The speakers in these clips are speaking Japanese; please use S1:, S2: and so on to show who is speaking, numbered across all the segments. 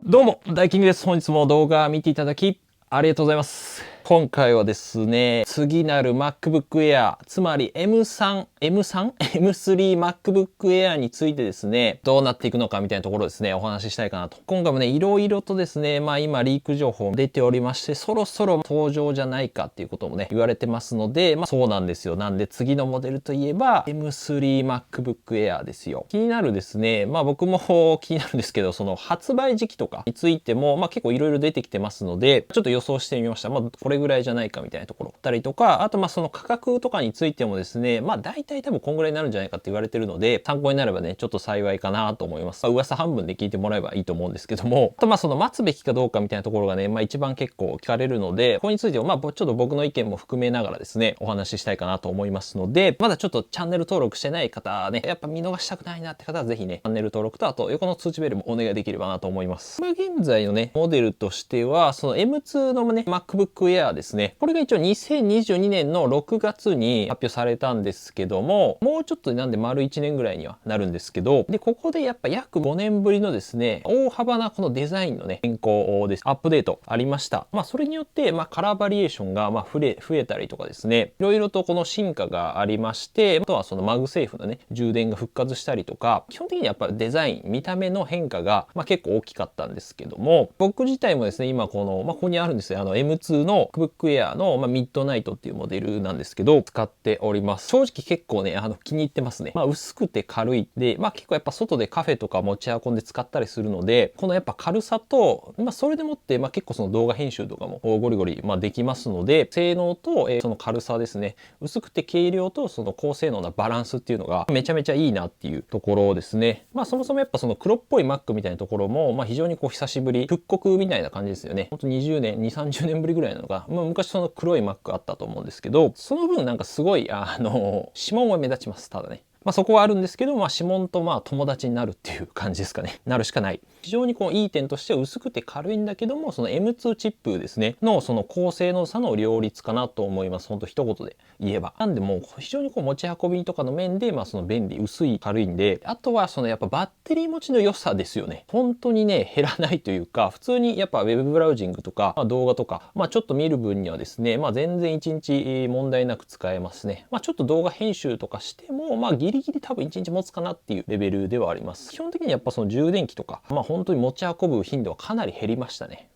S1: どうも、ダイキングです。本日も動画見ていただき、ありがとうございます。今回はですね、次なる MacBook Air、つまり M3MacBook Air についてですね、どうなっていくのかみたいなところですね、お話ししたいかなと。今回もね、いろいろとですね、今リーク情報出ておりまして、そろそろ登場じゃないかっていうこともね、言われてますので、そうなんですよ。なんで次のモデルといえば、M3MacBook Air ですよ。気になるですね、僕も気になるんですけど、その発売時期とかについても、結構いろいろ出てきてますので、ちょっと予想してみました。これぐらいじゃないかみたいなところ。たりとか、あとその価格とかについてもですね、大体多分こんぐらいになるんじゃないかって言われてるので、参考になればね、ちょっと幸いかなと思います。噂半分で聞いてもらえばいいと思うんですけども、あとその待つべきかどうかみたいなところがね、一番結構聞かれるので、ここについてもちょっと僕の意見も含めながらですね、お話ししたいかなと思いますので、まだちょっとチャンネル登録してない方ね、やっぱ見逃したくないなって方はぜひね、チャンネル登録とあと横の通知ベルもお願いできればなと思います。現在のね、モデルとしては、その M2 のね、MacBook Air ですね。これが一応2022年の6月に発表されたんですけども、もうちょっとなんで丸1年ぐらいにはなるんですけど、で、ここでやっぱ約5年ぶりのですね、大幅なこのデザインのね、変更です。アップデートありました。それによって、カラーバリエーションが増えたりとかですね、いろいろとこの進化がありまして、あとはそのマグセーフのね、充電が復活したりとか、基本的にやっぱデザイン、見た目の変化が、結構大きかったんですけども、僕自体もですね、今この、ここにあるんですよ。M2 の MacBook Air の、ミッドナイトっていうモデルなんですけど、使っております。正直結構ね、気に入ってますね。薄くて軽い。で、結構やっぱ外でカフェとか持ち運んで使ったりするので、このやっぱ軽さと、それでもって、結構その動画編集とかもゴリゴリ、できますので、性能と、その軽さですね。薄くて軽量とその高性能なバランスっていうのがめちゃめちゃいいなっていうところですね。そもそもやっぱその黒っぽい Mac みたいなところも、非常に久しぶり、復刻みたいな感じですよね。ほんと20年、2、30年ぶりぐらいなのが、昔その黒い Mac あったと思うんですけど、その分なんかすごい、指紋は目立ちます、ただね。そこはあるんですけど、指紋と友達になるっていう感じですかね。なるしかない。非常にいい点としては薄くて軽いんだけども、その M2 チップですね、のその高性能さの両立かなと思います。ほんと一言で言えば。なんでもう非常に持ち運びとかの面で、その便利、薄い、軽いんで、あとはそのやっぱバッテリー持ちの良さですよね。本当にね、減らないというか、普通にやっぱウェブブラウジングとか、動画とか、ちょっと見る分にはですね、全然1日問題なく使えますね。ちょっと動画編集とかしても、ギリギリ多分1日持つかなっていうレベルではあります。基本的にやっぱその充電器とか、本当に持ち運ぶ頻度はかなり減りましたね。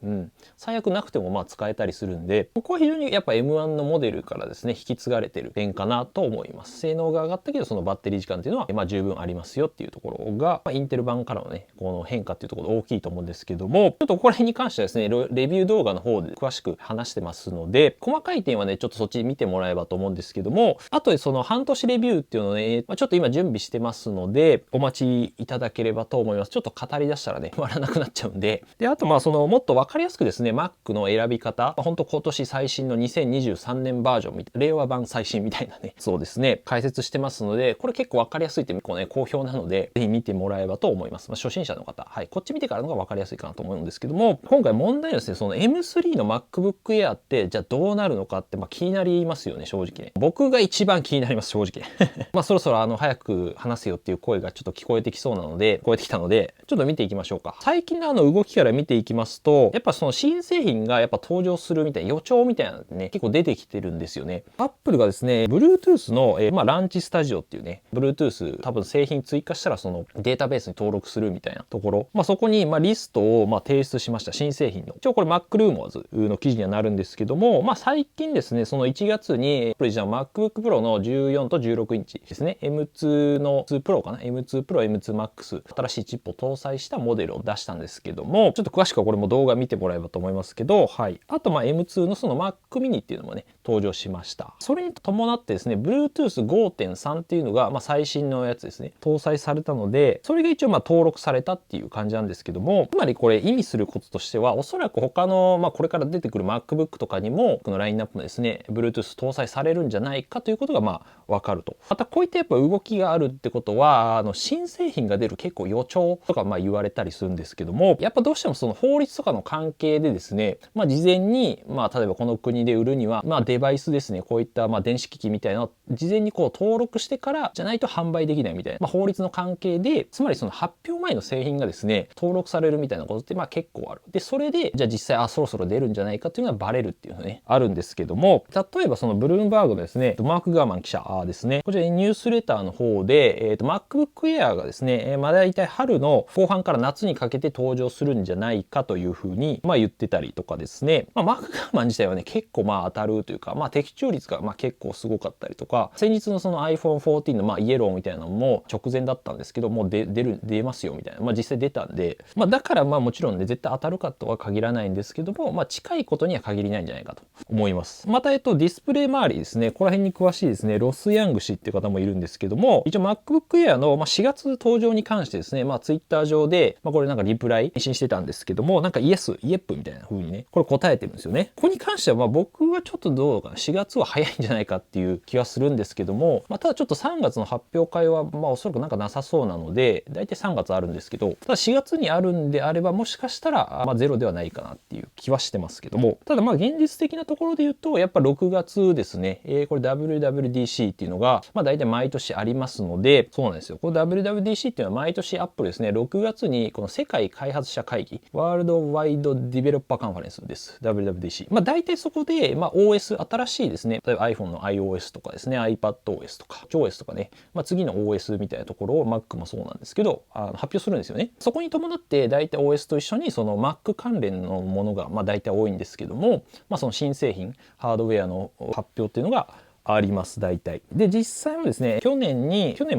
S1: 最悪なくても使えたりするんで、ここは非常にやっぱ M1 のモデルからですね、引き継がれてる点かなと思います。性能が上がったけど、そのバッテリー時間っていうのは、十分ありますよっていうところが、インテル版からのね、この変化っていうところ大きいと思うんですけども、ちょっとここら辺に関してはですね、レビュー動画の方で詳しく話してますので、細かい点はね、ちょっとそっち見てもらえばと思うんですけども、あとでその半年レビューっていうのをね、ちょっと今準備してますので、お待ちいただければと思います。ちょっと語り出したらね、終わらなくなっちゃうんで。で、あとその、もっとわかりやすくですね、Mac の選び方、本当今年最新の2023年バージョンみたいな、令和版最新みたいなね、そうですね、解説してますので、これ結構わかりやすいって結構ね、好評なので、ぜひ見てもらえばと思います。初心者の方、はい、こっち見てからのがわかりやすいかなと思うんですけども、今回問題はですね、その M3 の MacBook Air って、じゃあどうなるのかって、気になりますよね、正直ね。僕が一番気になります、正直ね。そろそろ早く話せよっていう声がちょっと聞こえてきそうなので、聞こえてきたので、ちょっと見ていきましょうか。最近の動きから見ていきますと、やっぱその新製品がやっぱ登場するみたいな予兆みたいなのね、結構出てきてるんですよね。Apple がですね、Bluetooth の、ランチスタジオっていうね、Bluetooth 多分製品追加したらそのデータベースに登録するみたいなところ、そこにリストを提出しました。新製品の。一応これ MacRumors の記事にはなるんですけども、最近ですね、その1月に、これじゃあ MacBook Pro の14と16インチですね、M2 の2 Pro かな ?M2 Pro、M2 Max、新しいチップを搭載したモデルを出したんですけども、ちょっと詳しくはこれも動画見てもらえばと思いますけど、はい。あとM2 のその Mac mini っていうのもね、登場しました。それに伴ってですね、Bluetooth 5.3 っていうのが、最新のやつですね、搭載されたので、それが一応登録されたっていう感じなんですけども、つまりこれ意味することとしては、おそらく他の、これから出てくる MacBook とかにも、このラインナップもですね、Bluetooth 搭載されるんじゃないかということが、わかると。またこういったやっぱ動きがあるってことは、新製品が出る結構予兆とか言われたりするんですけども、やっぱどうしてもその法律とかの関係でですね、事前に、例えばこの国で売るには、デバイスですね、こういった電子機器みたいなのを事前にこう登録してからじゃないと販売できないみたいな、法律の関係で、つまりその発表前の製品がですね、登録されるみたいなことって結構ある。で、それで、じゃあ実際、そろそろ出るんじゃないかっていうのはバレるっていうのがね、あるんですけども、例えばそのブルームバーグのですね、マーク・ガーマン記者ですね、こちらニュースレターの方で、MacBook Air がですね、大体春の後半から夏にかけて登場するんじゃないかというふうに、言ってたりとかですね、マーク・ガーマン自体はね、結構当たるというか、的中率が結構すごかったりとか、先日のその iPhone 14のイエローみたいなのも直前だったんですけど、もう出ますよみたいな、実際出たんで、だからもちろんね、絶対当たるかとは限らないんですけども、近いことには限りないんじゃないかと思います。また、ディスプレイ周りですね、ここら辺に詳しいですね、ロス・ヤング氏っていう方もいるんですけども、一応 MacBook Air の4月登場に関してですね、Twitter 上で、これリプライ返信してたんですけども、イエス、イエップみたいな風にね、これ答えてるんですよね。ここに関しては僕はちょっとどうかな、4月は早いんじゃないかっていう気はするんですけども、ただちょっと3月の発表会はおそらくなさそうなので、だいたい3月あるんですけど、ただ4月にあるんであればもしかしたら、ゼロではないかなっていう気はしてますけども、ただ現実的なところで言うと、やっぱ6月ですね、これ WWDC っていうのが、だいたい毎年ありますので、そうなんですよ。この WWDC っていうのは毎年アップルですね、6月にこの世界開発者会議、ワールドワイドディベロッパーカンファレンスです。WWDC。大体そこで、OS、新しいですね、例えば iPhone の iOS とかですね、iPadOS とか、iOS とかね、次の OS みたいなところを Mac もそうなんですけど、発表するんですよね。そこに伴って、大体 OS と一緒にその Mac 関連のものが、大体多いんですけども、その新製品、ハードウェアの発表っていうのが、あります大体。で実際もですね去年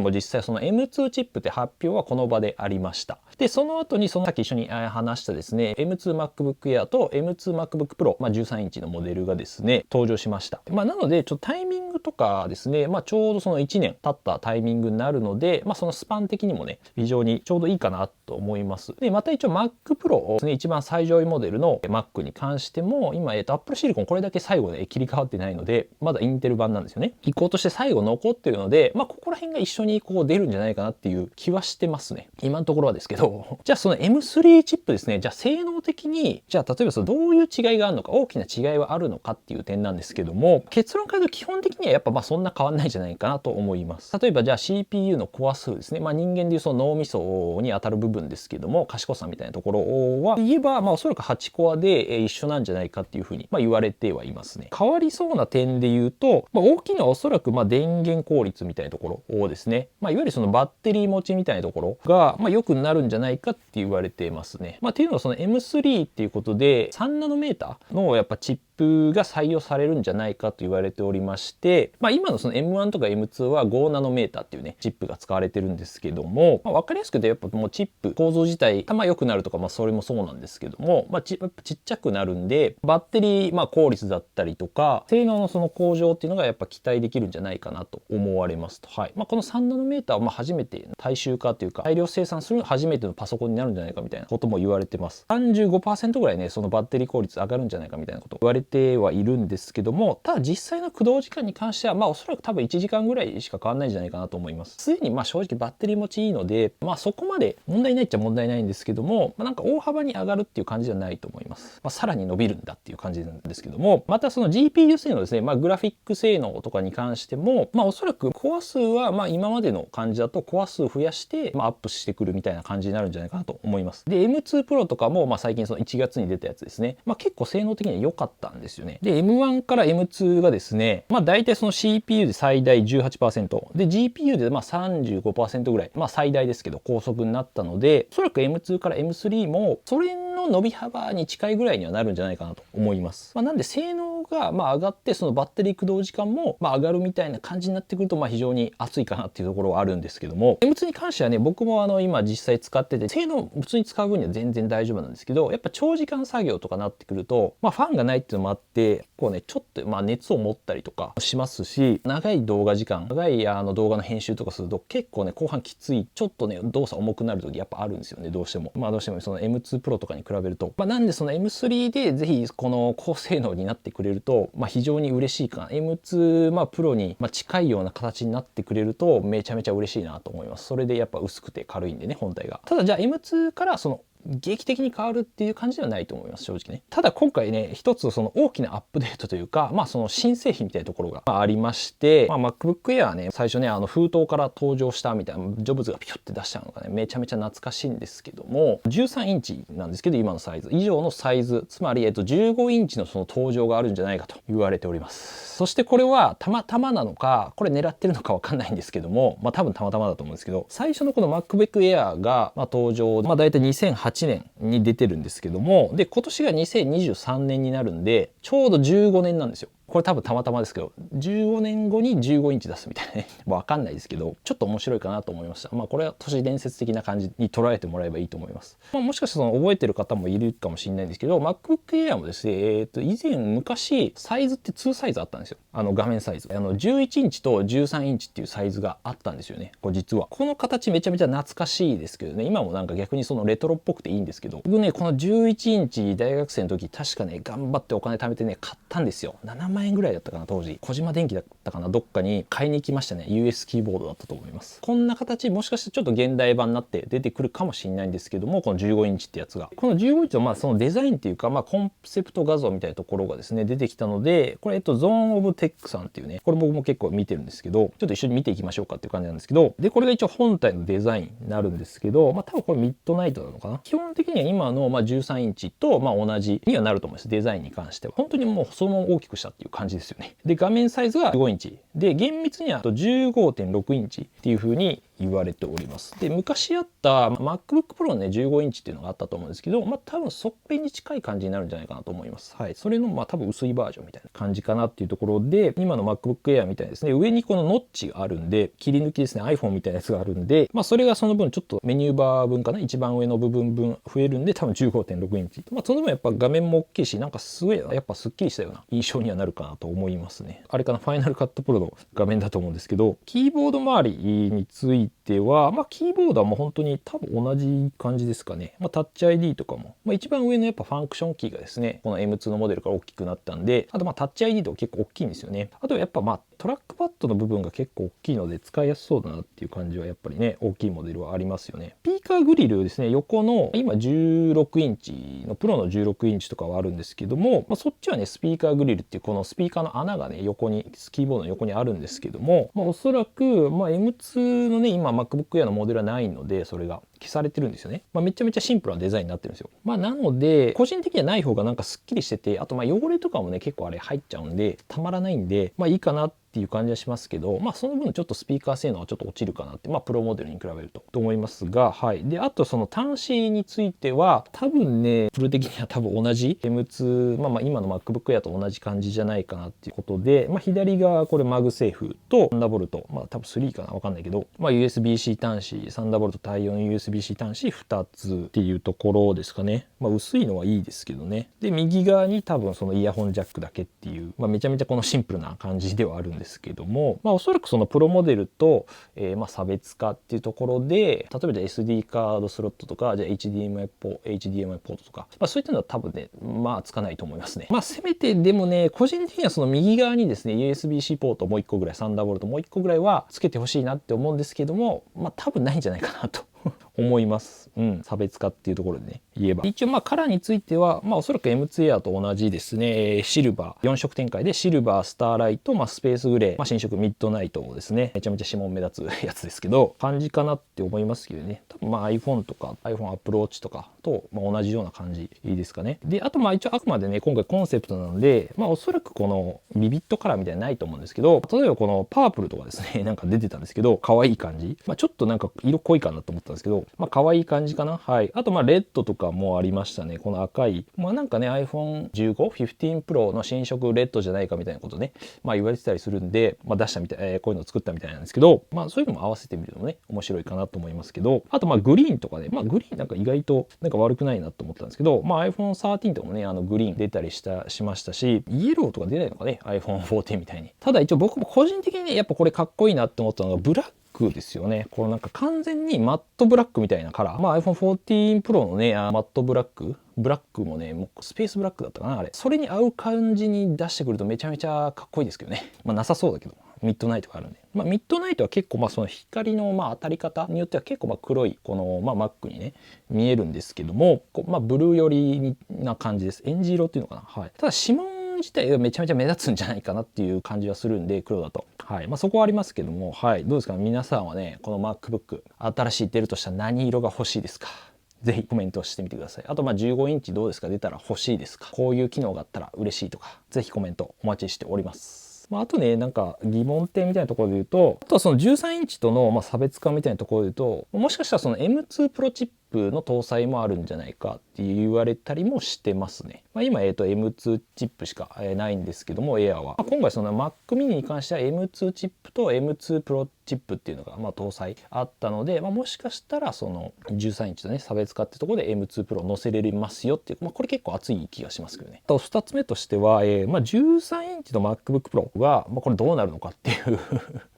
S1: も実際その M2 チップって発表はこの場でありました。でその後にさっき一緒に話したですね M2MacBook Air と M2MacBook Pro、13インチのモデルがですね登場しました。なのでちょっとタイミングとかですねちょうどその1年経ったタイミングになるのでそのスパン的にもね非常にちょうどいいかなと思います。でまた一応 Mac Pro ですね一番最上位モデルの Mac に関しても今Apple Silicon これだけ最後で切り替わってないのでまだインテル版なんですよね。移行として最後残ってるのでここら辺が一緒にこう出るんじゃないかなっていう気はしてますね今のところはですけど。じゃあその M3 チップですね、じゃあ性能的にじゃあ例えばそのどういう違いがあるのか、大きな違いはあるのかっていう点なんですけども、結論から言うと基本的にはやっぱそんな変わんないんじゃないかなと思います。例えばじゃあ CPU のコア数ですね、人間でいうその脳みそに当たる部分ですけども賢さみたいなところは言えばおそらく8コアで一緒なんじゃないかっていうふうに言われてはいますね。変わりそうな点で言うと、大きいのはおそらく電源効率みたいなところをですね、いわゆるそのバッテリー持ちみたいなところが良くなるんじゃないかって言われてますね。っていうのはその M3 っていうことで3ナノメーターのやっぱチップが採用されるんじゃないかと言われておりまして、今のその M1 とか M2 は5ナノメーターっていうねチップが使われてるんですけども、分かりやすくてやっぱもうチップ構造自体良くなるとかそれもそうなんですけども、やっぱちっちゃくなるんでバッテリー効率だったりとか性能のその向上っていうのがやっぱ期待できるんじゃないかなと思われますと。はい。この3ナノメーターは初めて大衆化というか大量生産する初めてのパソコンになるんじゃないかみたいなことも言われてます。35% ぐらいねそのバッテリー効率上がるんじゃないかみたいなこと言われてはいるんですけども、ただ実際の駆動時間に関してはおそらく多分1時間ぐらいしか変わらないんじゃないかなと思います。すでに正直バッテリー持ちいいのでそこまで問題ないっちゃ問題ないんですけども、なんか大幅に上がるっていう感じじゃないと思います。さらに伸びるんだっていう感じなんですけども、またその GPU 性能ですね、グラフィック性能とかに関してもおそらくコア数は今までの感じだとコア数増やしてアップしてくるみたいな感じになるんじゃないかなと思います。で M2 Pro とかも最近その1月に出たやつですね、結構性能的には良かったんですよね。で M1 から M2 がですね大体その CPU で最大 18% で GPU で35% ぐらい最大ですけど高速になったので、おそらく M2 から M3 もそれの伸び幅に近いぐらいにはなるんじゃないかなと思います。なんで性能が上がってそのバッテリー駆動時間も上がるみたいな感じになってくると非常に熱いかなっていうところはあるんですけども、 M2 に関してはね僕も今実際使ってて性能普通に使う分には全然大丈夫なんですけど、やっぱ長時間作業とかなってくるとファンがないっていうのもあってこうねちょっと熱を持ったりとかしますし、長い動画時間長い動画の編集とかすると結構ね後半きつい、ちょっとね動作重くなる時やっぱあるんですよね。どうしてもその M2 Pro とかに比比べると。なんでその M3 でぜひこの高性能になってくれると、非常に嬉しいかな。M2、プロに近いような形になってくれるとめちゃめちゃ嬉しいなと思います。それでやっぱ薄くて軽いんでね、本体が。ただじゃあ M2 からその劇的に変わるっていう感じではないと思います、正直ね。ただ今回ね、一つその大きなアップデートというか、その新製品みたいなところがありまして、MacBook Air ね、最初ね、封筒から登場したみたいな、ジョブズがピュッて出したのがね、めちゃめちゃ懐かしいんですけども、13インチなんですけど、今のサイズ以上のサイズ、つまり15インチのその登場があるんじゃないかと言われております。そしてこれはたまたまなのか、これ狙ってるのかわかんないんですけども、多分たまたまだと思うんですけど、最初のこの MacBook Air が登場、だいたい2008年に出てるんですけども、で今年が2023年になるんでちょうど15年なんですよ。これ多分たまたまですけど、15年後に15インチ出すみたいなね。わかんないですけど、ちょっと面白いかなと思いました。これは都市伝説的な感じに捉えてもらえばいいと思います。もしかしたら覚えてる方もいるかもしれないんですけど、MacBook Air もですね、以前昔サイズって2サイズあったんですよ。画面サイズ。11インチと13インチっていうサイズがあったんですよね。これ実は。この形めちゃめちゃ懐かしいですけどね、今もなんか逆にそのレトロっぽくていいんですけど、僕ね、この11インチ大学生の時確かね、頑張ってお金貯めてね、買ったんですよ。7万円ぐらいだったかな、当時。小島電機だったかな、どっかに買いに行きましたね。US キーボードだったと思います。こんな形、もしかしてちょっと現代版になって出てくるかもしれないんですけども、この15インチってやつが。この15インチのそのデザインっていうか、コンセプト画像みたいなところがですね、出てきたので、これゾーンオブテックさんっていうね、これ僕も結構見てるんですけど、ちょっと一緒に見ていきましょうかっていう感じなんですけど、で、これが一応本体のデザインになるんですけど、多分これミッドナイトなのかな。基本的には今の13インチと同じにはなると思います。デザインに関しては。本当にもうそのまま大きくしたっていう感じですよね。で、画面サイズが15インチ。で、厳密には15.6インチっていう風に言われております。で、昔あった MacBook Pro のね、15インチっていうのがあったと思うんですけど、多分それに近い感じになるんじゃないかなと思います。はい。それの多分薄いバージョンみたいな感じかなっていうところで、今の MacBook Air みたいですね、上にこのノッチがあるんで、切り抜きですね、iPhone みたいなやつがあるんで、それがその分ちょっとメニューバー分かな、一番上の部分分増えるんで、多分 15.6 インチ。その分やっぱ画面も大きいし、なんかすごいやっぱスッキリしたような印象にはなるかなと思いますね。あれかな、Final Cut Pro の画面だと思うんですけど、キーボード周りについては、キーボードはもう本当に多分同じ感じですかね。タッチ ID とかも、一番上のやっぱファンクションキーがですね、この M2 のモデルから大きくなったんで、あとタッチ ID とか結構大きいんですよね。あとやっぱトラックパッドの部分が結構大きいので使いやすそうだなっていう感じはやっぱりね、大きいモデルはありますよね。スピーカーグリルですね、横の今16インチのプロの16インチとかはあるんですけども、そっちはね、スピーカーグリルっていうこのスピーカーの穴がね、横に、キーボードの横にあるんですけども、おそらく、M2 のね、今 MacBook Air のモデルはないので、それが消されてるんですよね。めちゃめちゃシンプルなデザインになってるんですよ。なので、個人的にはない方がなんかスッキリしてて、あと汚れとかもね、結構あれ入っちゃうんで、たまらないんで、いいかなっていう感じはしますけど、その分ちょっとスピーカー性能はちょっと落ちるかなって、プロモデルに比べると思いますが、はい。で、あとその端子については、多分ね、プロ的には多分同じ M2、今の MacBook Air と同じ感じじゃないかなっていうことで、左側これマグセーフとサンダーボルト、多分3かな、わかんないけど、USB-C 端子、サンダーボルト対応 USB-C 端子2つっていうところですかね。薄いのはいいですけどね。で、右側に多分そのイヤホンジャックだけっていう、めちゃめちゃこのシンプルな感じではあるんですけども、おそらくそのプロモデルと、差別化っていうところで、例えばじゃあ SD カードスロットとか、じゃあ HDMI ポートとか、そういったのは多分ね、つかないと思いますね。せめてでもね、個人的にはその右側にですね、USB-C ポートもう1個ぐらい、サンダーボルトもう1個ぐらいはつけてほしいなって思うんですけども、多分ないんじゃないかなと思います。差別化っていうところでね、言えば。一応カラーについては、おそらく M2 Air と同じですね、シルバー、4色展開でシルバー、スターライト、スペースグレー、新色ミッドナイトですね。めちゃめちゃ指紋目立つやつですけど、感じかなって思いますけどね。多分iPhone とか iPhone Apple Watch とかと、同じような感じいいですかね。で、あと一応あくまでね、今回コンセプトなので、おそらくこのビビットカラーみたいなのないと思うんですけど、例えばこのパープルとかですね、なんか出てたんですけど、可愛い感じ。ちょっとなんか色濃いかなと思ったんですけど、可愛い感じかな。はい。あとレッドとかもありましたね。この赤い。なんかね、iPhone 15、15 Pro の新色レッドじゃないかみたいなことね、言われてたりするんで、出したみたい、こういうのを作ったみたいなんですけど、そういうのも合わせてみるのもね、面白いかなと思いますけど、あとグリーンとかね、グリーンなんか意外となんか悪くないなと思ったんですけど、iPhone 13とかもね、グリーン出たりしましたし、イエローとか出ないのかね、iPhone 14みたいに。ただ一応僕も個人的にね、やっぱこれかっこいいなって思ったのが、ブラッククですよね。このなんか完全にマットブラックみたいなカラー。まあ iPhone 14 Pro のね、マットブラック。ブラックもね、もうスペースブラックだったかなあれ。それに合う感じに出してくるとめちゃめちゃかっこいいですけどね。まあなさそうだけど。ミッドナイトがあるんで。まあミッドナイトは結構その光の当たり方によっては結構黒いこのMac にね、見えるんですけども、ブルー寄りな感じです。エンジ色っていうのかな。はい。ただ指紋自体がめちゃめちゃ目立つんじゃないかなっていう感じはするんで、黒だと。はい。そこはありますけども、はい。どうですか皆さんはね、この MacBook 新しい出るとしたら何色が欲しいですか？ぜひコメントしてみてください。あと15インチどうですか？出たら欲しいですか？こういう機能があったら嬉しいとか、ぜひコメントお待ちしております。あとね、なんか疑問点みたいなところで言うと、あとはその13インチとの差別化みたいなところで言うと、もしかしたらその M2 Pro チップの搭載もあるんじゃないかって言われたりもしてますね。今M2 チップしかないんですけども、Air は。今回その Mac mini に関しては M2 チップと M2 Pro チップっていうのが搭載あったので、もしかしたらその13インチとね差別化ってところで M2 Pro 載せれますよっていう、これ結構熱い気がしますけどね。あと2つ目としては、13インチの MacBook Pro が、これどうなるのかっていう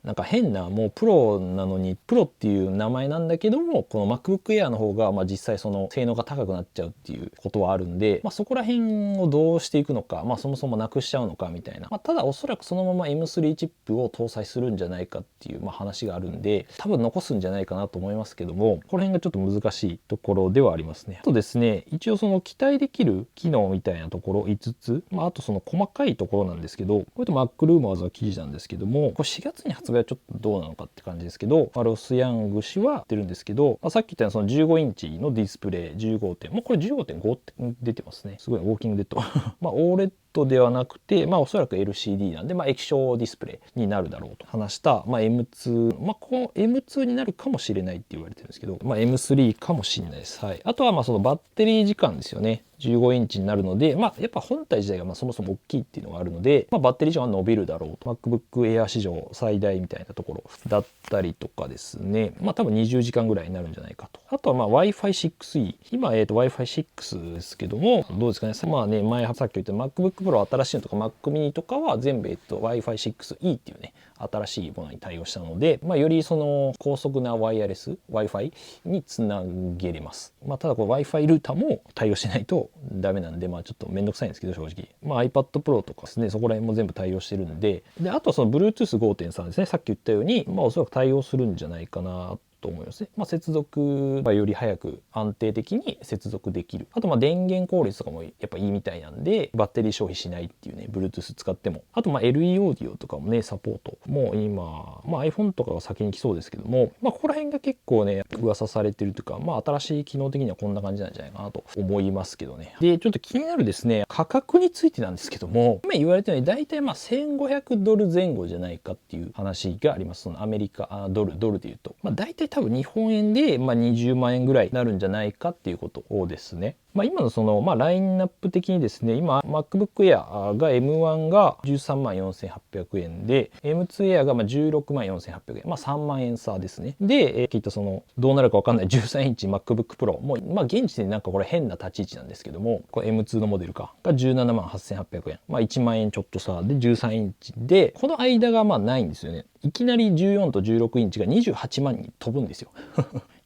S1: なんか変なもうプロなのにプロっていう名前なんだけども、この MacBook Air の方が実際その性能が高くなっちゃうっていうことはあるんで、そこら辺をどうしていくのか、そもそもなくしちゃうのかみたいな、ただおそらくそのまま M3 チップを搭載するんじゃないかっていう話があるんで、多分残すんじゃないかなと思いますけども、この辺がちょっと難しいところではありますね。あとですね、一応その期待できる機能みたいなところ5つ、あとその細かいところなんですけど、これと MacRumors は記事なんですけども、これ4月に発売はちょっとどうなのかって感じですけど、ロス・ヤング氏は言ってるんですけど、さっき言ったようなその15インチのディスプレイ15点、これ 15.5 って出てますね。すごいウォーキングデッドOLEDではなくて、おそらく LCD なんで、液晶ディスプレイになるだろうと話した、M2、この M2 になるかもしれないって言われてるんですけど、M3 かもしれないです。はい。あとはそのバッテリー時間ですよね。15インチになるので、やっぱ本体自体がそもそも大きいっていうのがあるので、バッテリー時間は伸びるだろうと。MacBook Air 史上最大みたいなところだったりとかですね。多分20時間ぐらいになるんじゃないかと。あとはWi-Fi 6E。今Wi-Fi 6ですけども、どうですかね。前さっき言った MacBook Pro 新しいのとか Mac mini とかは全部Wi-Fi 6E っていうね、新しいものに対応したので、よりその高速なワイヤレス Wi-Fi につなげれます。ただこれ Wi-Fi ルーターも対応しないとダメなんで、ちょっとめんどくさいんですけど正直。iPad Pro とかですね、そこら辺も全部対応してるんで、あとはその Bluetooth 5.3 ですね、さっき言ったように、おそらく対応するんじゃないかなと思いますね。接続がより早く安定的に接続できる。あと電源効率とかもやっぱいいみたいなんで、バッテリー消費しないっていうね、Bluetooth 使っても。あとLE オーディオとかもね、サポート。もう今、iPhone とかが先に来そうですけども、ここら辺が結構ね、噂されてるというか、新しい機能的にはこんな感じなんじゃないかなと思いますけどね。で、ちょっと気になるですね、価格についてなんですけども、今言われたように大体$1500前後じゃないかっていう話があります。そのアメリカ、ドルで言うと。大体多分日本円で20万円ぐらいになるんじゃないかっていうことをですね。今のそのラインナップ的にですね、今 MacBook Air が M1 が13万4800円で M2 Air が16万4800円、3万円差ですね。で、聞いたそのどうなるか分かんない13インチ MacBook Pro もう現時点でなんかこれ変な立ち位置なんですけども、これ M2 のモデルかが17万8800円、1万円ちょっと差で13インチで、この間がないんですよね。いきなり14と16インチが28万に飛ぶんですよ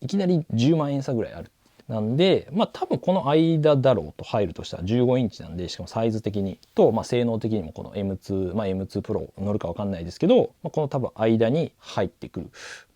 S1: いきなり10万円差ぐらいある。なんで、多分この間だろうと入るとしたら15インチなんで、しかもサイズ的にと、性能的にもこの M2、M2 Pro 乗るかわかんないですけど、この多分間に入ってくる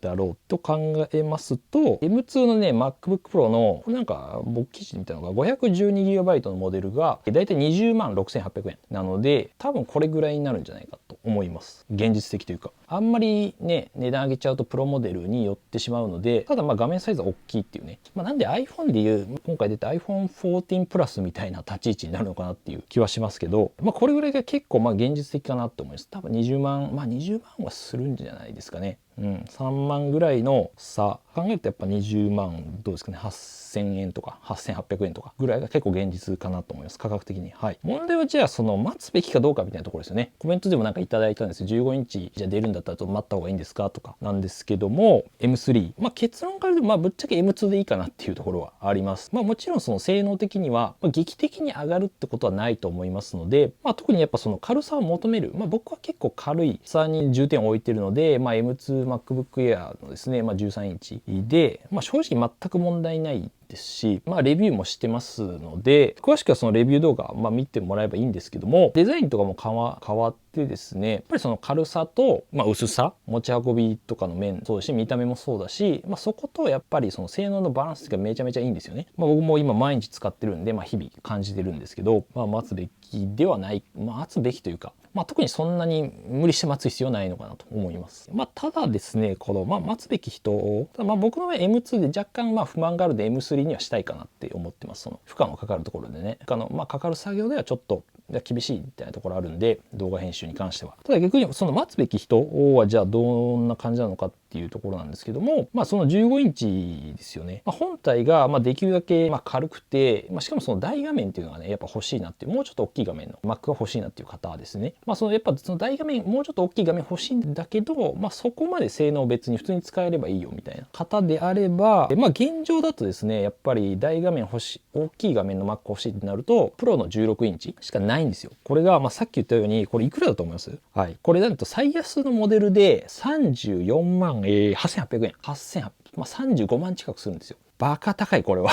S1: だろうと考えますと、M2 のね MacBook Pro のなんか僕記事で見たのが 512GB のモデルがだいたい20万6800円なので、多分これぐらいになるんじゃないかと思います。現実的というか、あんまりね値段上げちゃうとプロモデルに寄ってしまうので、ただ画面サイズは大きいっていうね、なんで iPhone でいう今回出た iPhone 14 Plus みたいな立ち位置になるのかなっていう気はしますけど、これぐらいが結構現実的かなと思います。多分20万20万はするんじゃないですかね。3万ぐらいの差考えるとやっぱ20万どうですかね、8000円とか8800円とかぐらいが結構現実かなと思います、価格的に。はい。問題はじゃあその待つべきかどうかみたいなところですよね。コメントでもなんかいただいたんですよ。15インチじゃ出るんだったら待った方がいいんですかとかなんですけども、 M3 結論から言うとぶっちゃけ M2 でいいかなっていうところはあります。もちろんその性能的には劇的に上がるってことはないと思いますので、特にやっぱその軽さを求める、僕は結構軽いさに重点を置いてるので、M2 MacBook Air のですね、13インチで、正直全く問題ないですし、レビューもしてますので、詳しくはそのレビュー動画、見てもらえばいいんですけども、デザインとかも変わってですね、やっぱりその軽さと、薄さ、持ち運びとかの面そうだし、見た目もそうだし、そことやっぱりその性能のバランスがめちゃめちゃいいんですよね。僕も今毎日使ってるんで、日々感じてるんですけど、待つべきではない、待つべきというか、特にそんなに無理して待つ必要ないのかなと思います。ただですね、この、待つべき人、僕の場合 M2 で若干不満があるんで M3 にはしたいかなって思ってます。その負荷のかかるところでね。かかる作業ではちょっと厳しいみたいなところあるんで、動画編集に関しては。ただ逆にその待つべき人はじゃあどんな感じなのかっていうところなんですけども、その15インチですよね。本体ができるだけ軽くて、しかもその大画面っていうのがね、やっぱ欲しいなっていう、もうちょっと大きい画面の Mac が欲しいなっていう方はですね、やっぱその大画面、もうちょっと大きい画面欲しいんだけど、そこまで性能別に普通に使えればいいよみたいな方であれば、現状だとですね、やっぱり大画面欲しい、大きい画面の Mac 欲しいってなると、プロの16インチしかないんですよ。これが、さっき言ったように、これいくらだと思います？はい。これだと最安のモデルで34万、8800円。8800、35万近くするんですよ。バカ高い、これは。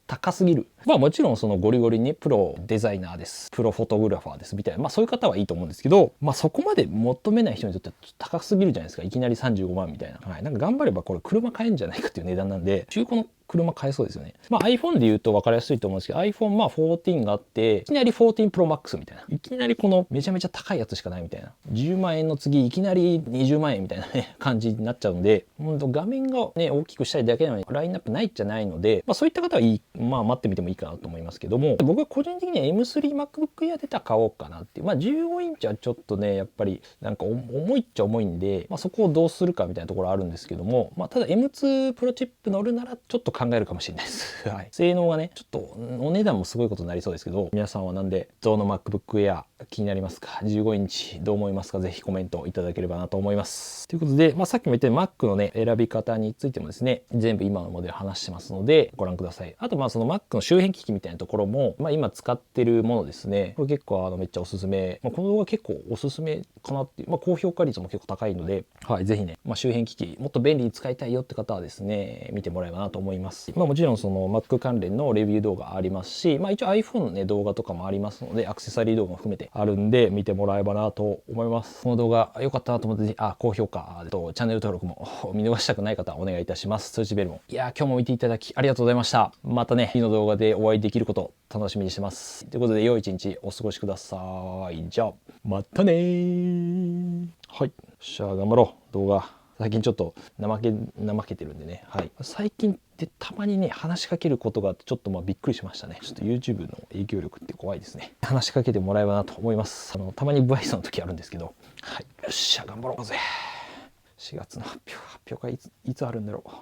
S1: 高すぎる。もちろんそのゴリゴリにプロデザイナーです。プロフォトグラファーですみたいな。そういう方はいいと思うんですけど、そこまで求めない人にとっては高すぎるじゃないですか。いきなり35万みたいな。はい。なんか頑張ればこれ車買えるんじゃないかっていう値段なんで、中古の車買えそうですよね。iPhone で言うと分かりやすいと思うんですけど、iPhone 14があって、いきなり14 Pro Max みたいな。いきなりこのめちゃめちゃ高いやつしかないみたいな。10万円の次いきなり20万円みたいなね、感じになっちゃうんで、画面がね、大きくしたいだけなのにラインナップないじゃないので、そういった方はいい、待ってみてもいいかなと思いますけども、僕は個人的には M3 MacBook Air 出たら買おうかなっていう。15インチはちょっとね、やっぱりなんか重いっちゃ重いんで、そこをどうするかみたいなところあるんですけども、ただ M2 プロチップ乗るならちょっと考えるかもしれないです。はい。性能がね、ちょっとお値段もすごいことになりそうですけど、皆さんはなんでゾウの MacBook Air 気になりますか？ 15 インチどう思いますか？ぜひコメントいただければなと思います。ということで、さっきも言ったように Mac のね、選び方についてもですね、全部今のモデル話してますので、ご覧ください。あとその Mac の周辺機器みたいなところも、今使ってるものですね。これ結構めっちゃおすすめ。この動画結構おすすめかなっていう、高評価率も結構高いので、はい、ぜひね、周辺機器もっと便利に使いたいよって方はですね、見てもらえばなと思います。もちろんその Mac 関連のレビュー動画ありますし、一応 iPhone のね、動画とかもありますので、アクセサリー動画も含めてあるんで、見てもらえばなと思います。この動画良かったなと思って、高評価とチャンネル登録も見逃したくない方はお願いいたします。通知ベルも。今日も見ていただきありがとうございました。またね、次の動画でお会いできること楽しみにしてます。ということで、良い一日お過ごしください。じゃあ、またねー。はい。頑張ろう。動画。最近ちょっと怠けてるんでね。はい。最近ってたまにね、話しかけることがあって、ちょっとびっくりしましたね。ちょっと YouTube の影響力って怖いですね。話しかけてもらえばなと思います。たまに不愛想の時あるんですけど。はい。よっしゃ、頑張ろうぜ。4月の発表がいつあるんだろう。